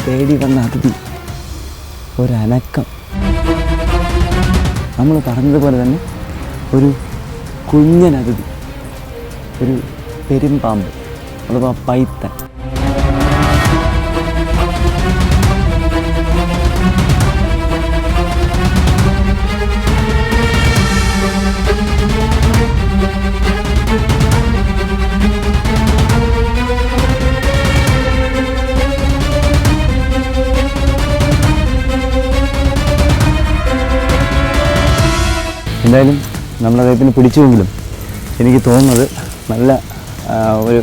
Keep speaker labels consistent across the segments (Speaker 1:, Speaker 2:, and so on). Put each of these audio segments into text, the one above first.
Speaker 1: തേടി വന്ന അതിഥി, ഒരനക്കം. നമ്മൾ പറഞ്ഞതുപോലെ തന്നെ ഒരു കുഞ്ഞൻ അതിഥി, ഒരു പെരുമ്പാമ്പ് അഥവാ പൈത്തൻ. എന്തായാലും നമ്മൾ അദ്ദേഹത്തിന് പിടിച്ചുവെങ്കിലും എനിക്ക് തോന്നുന്നത് നല്ല ഒരു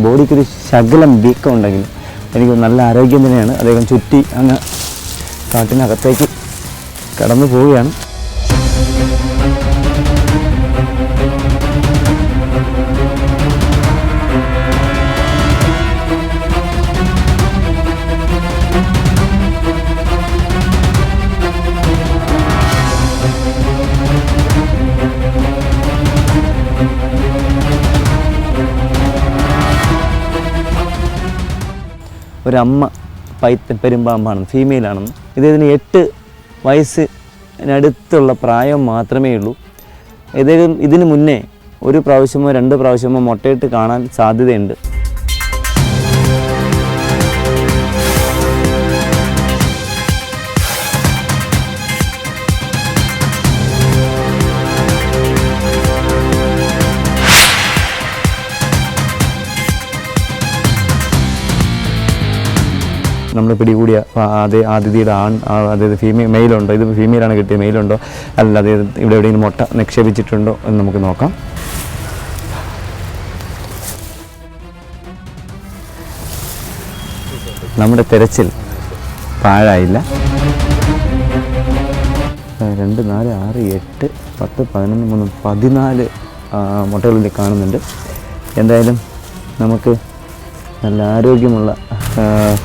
Speaker 1: ബോഡിക്കൊരു ശകലം വീക്കം ഉണ്ടെങ്കിലും എനിക്ക് നല്ല ആരോഗ്യം തന്നെയാണ്. അദ്ദേഹം ചുറ്റി അങ്ങ് കാട്ടിനകത്തേക്ക് കടന്നു പോവുകയാണ്. ഒരമ്മ പൈത്തൻ പെരുമ്പാമ്പാണ്, ഫീമെയിലാണെന്ന്. ഇതിന് 8 വയസ്സിനടുത്തുള്ള പ്രായം മാത്രമേ ഉള്ളൂ. ഇതിന് മുന്നേ 1 പ്രാവശ്യമോ 2 പ്രാവശ്യമോ മുട്ടയിട്ട് കാണാൻ സാധ്യതയുണ്ട്. നമ്മൾ പിടികൂടിയ അതേ അതിഥിയുടെ അതായത് മെയിലുണ്ടോ, ഇത് ഫീമെയിലാണ് കിട്ടിയത്, മെയിലുണ്ടോ അല്ല അതായത് ഇവിടെ എവിടെയെങ്കിലും മുട്ട നിക്ഷേപിച്ചിട്ടുണ്ടോ എന്ന് നമുക്ക് നോക്കാം. നമ്മുടെ തെരച്ചിൽ പാഴായില്ല. 2, 4, 6, 8, 10, 11, 14 മുട്ടകളിൽ കാണുന്നുണ്ട്. എന്തായാലും നമുക്ക് നല്ല ആരോഗ്യമുള്ള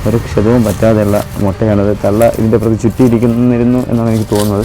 Speaker 1: ഒരു ക്ഷതവും പറ്റാതെയുള്ള മുട്ടയാണത്. തള്ള ഇതിൻ്റെ പ്രതി ചുറ്റിയിരിക്കുന്നിരുന്നു എന്നാണ് എനിക്ക് തോന്നുന്നത്.